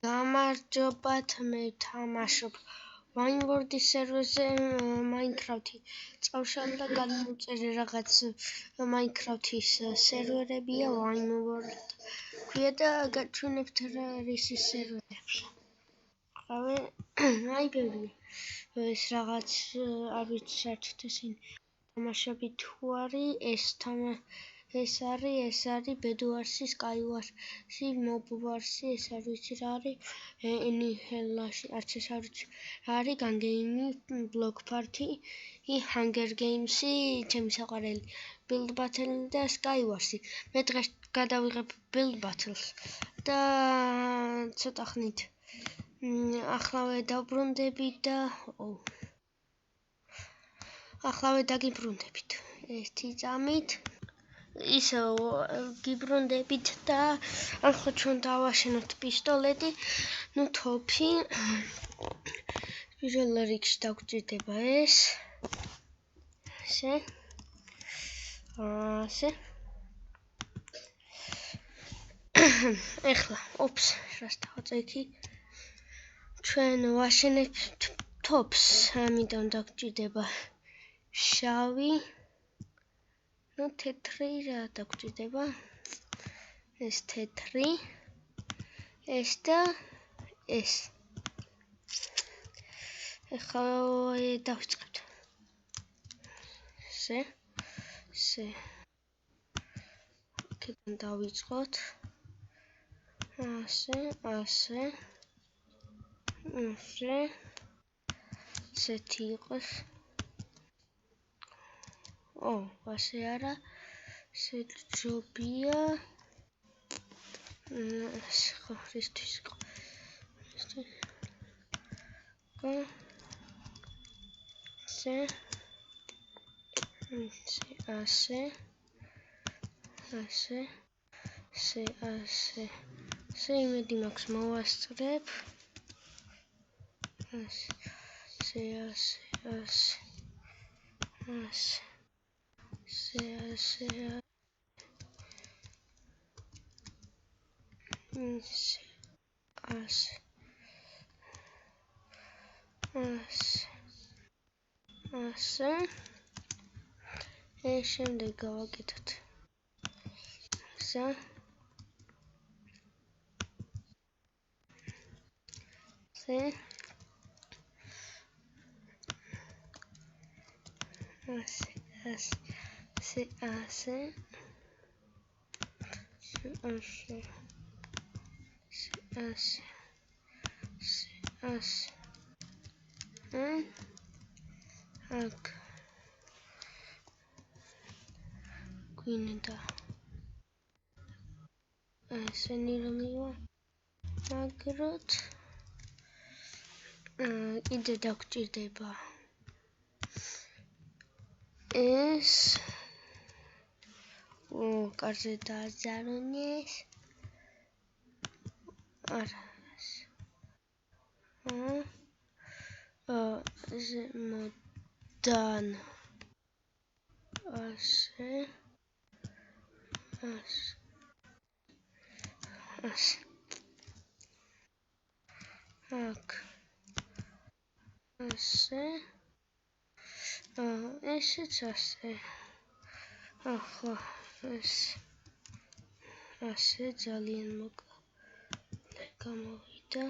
გამარჯობათ, მე ვთამაშობ Wineworld-ის სერვერზე Minecraft-ი. წავშალე და გადმოვწერე რაღაც Minecraft-ის სერვერებია Wineworld. ქვია და გაჩვენებთ რა არის ის სერვერებში. აი ბევრია. ეს რაღაც არ ვიცი საერთოდ ისინი თამაშები თუ არის, ეს არის Bedwarsი, Skywars-ი, Mobwarsი, ეს არ ვიცი რა არის, Annihilation, არც ეს არ ვიცი რა არის, Gun Game-ი, Block Party, Hunger Games-ი, ჩემი საყვარელი, Build Battle და Skywars-ი. მე დღეს გადავიღებ Build Battle-ს და ცოტა ხნით ახლავე დავბრუნდებით და ახლავე დაგიბრუნდებით. ერთი წამით ისევ გიბრუნდებით და ახლა ჩვენ დავაშენოთ პისტოლეტი, თოფი. პირველ რიგში დაგვჭირდება ეს. ასე. ეხლა, რას დავაწერ იქ? ჩვენ ვაშენებთ თოფს, ამიტომ დაგვჭირდება შავი, თეთრი რა დაგვჭირდება? ეს თეთრი, ეს და ეს. ეხლა დავიწყებთ. ესე. აქედან დავიწყოთ. ასე. ესეთი იყოს. ასე არა. შეჯობია. ხო, რისთვის იყო? ასე. იმედი მაქვს მოვასწრებ. ასე. ასე. ეს შემდეგ გავაკეთოთ. აქ გვინდა ესენი რომ მივაგროთ. კიდე დაგვჭირდება ეს. კარზე დააზარუნეს. არა. ზემოდან ასე. აქ ასე. ესეც ასე. ახლა ეს ასე ძალიან მოკლე გამოვიდა.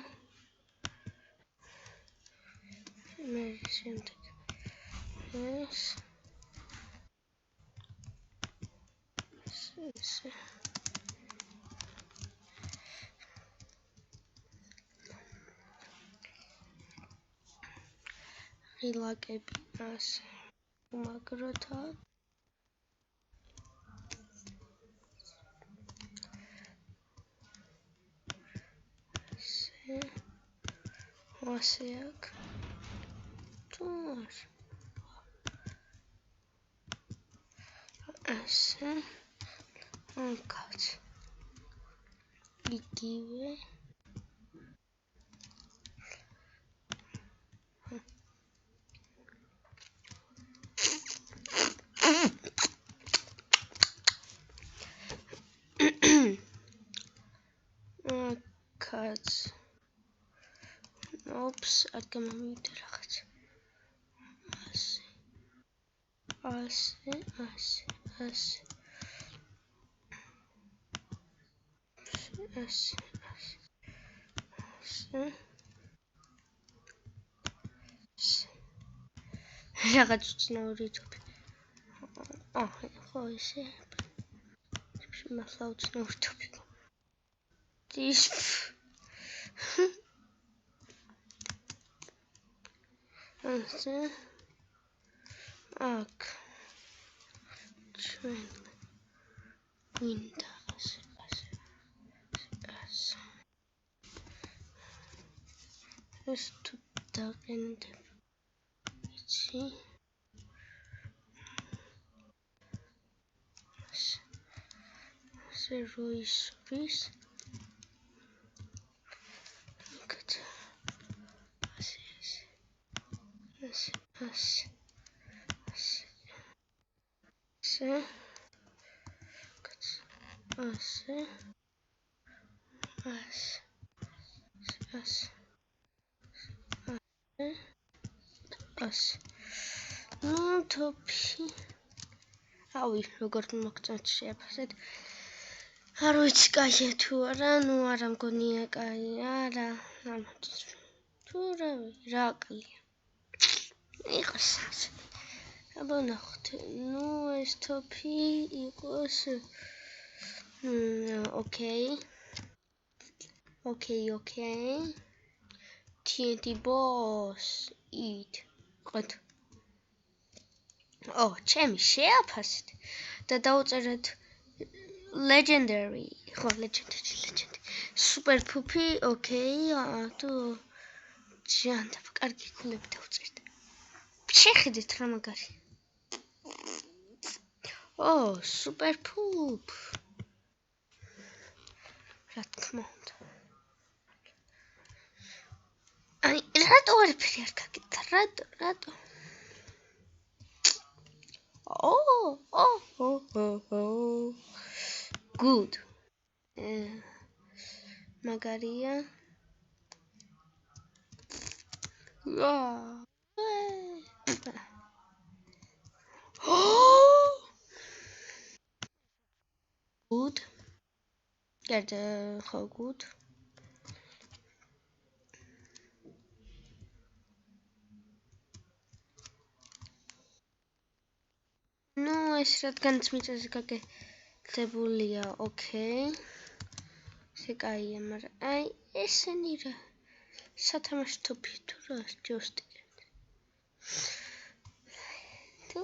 მე შემდეგ ეს ღილაკები ასე უმაგროთ. ასე აქ ასე აქაც იგივე. აქაც ოპს, არ გამომივიდა რაღაც. რაღაც უცნაური თოფი. ხო ესე. მართლა უცნაური თოფი. ის ასე აქ ჩვენ ვინდა ასე ეს თუ დაგენდებ იცი ასე როისვის ნუ თოფი ავი როგორ მოგწონთ შეაფასეთ არ ვიცი კაია თუ არა ნუ არა მგონია კაია რა თუ რა კაია იყოს აბა ნახოთ ნუ ეს თოფი იყოს ოკეი TNT boss eat ყოთ ჩემი შეაფასეთ და დაუწერეთ legendary ხო legendary super puppy ოკეი თუ ჯანდაბ კარგი ქულები დაუწერეთ შეხედეთ რა მაგარი super pup რა თქმა უნდა აი რატო არაფერი არ გაკეთდა რატო good მაგარია good ხო good ნუ ეს რადგანაც მიწაზე გაკეთებულია ოკეი ესე კაია მაგრამ აი ესენი რა სათამაშო თოფი თუ რა ჯოსტიკეთ თუ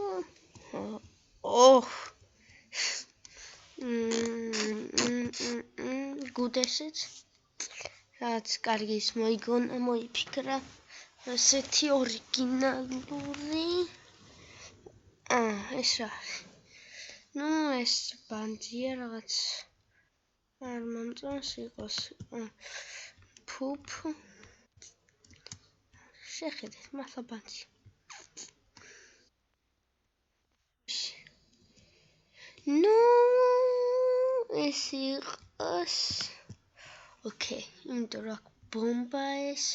გუდესიც რაც კარგი ის მოიფიქრა ასეთი ორიგინალური ეს რა ნუ ეს ბანძია რაღაც არ მომწონს იყოს ფუფ შეხედეთ მართლა ბანძი ნუ ეს იყოს ოკეი იმიტომ რომ აქ ბომბა ეს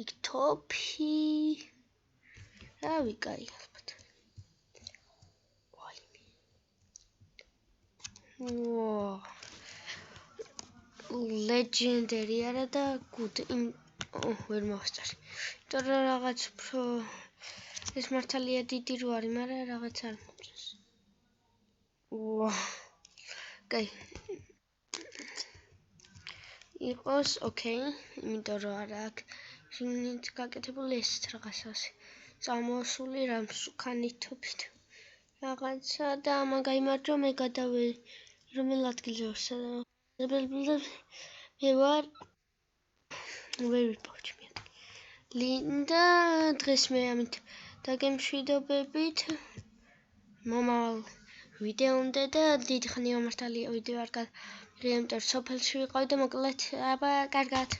იქ თოფი რავი კაი ალბათ legendary არა და good ვერ მოვასწარი იმიტომ რომ რაღაც უფრო ეს მართალია დიდი რო არის მაგრამ რაღაც არ მომწონს კაი იყოს ოკეი იმიტომ რომ არა აქ შინით გაკეთებული ეს რაღაცას წამოსული რა მსუქანი თოფით რაღაცა და მაგაიმარჯვა მე გადავე რომელ ადგილზე ვარ მე ვარ ვერ ვიპოვჭი მე ლინდა დღეს მე ამით დაგემშვიდობებით მომავალ ვიდეომდე და დიდი ხანია მართალია ვიდეო არ გადავიდა იმიტომ რომ სოფელში ვიყავი და მოკლედ აბა კარგად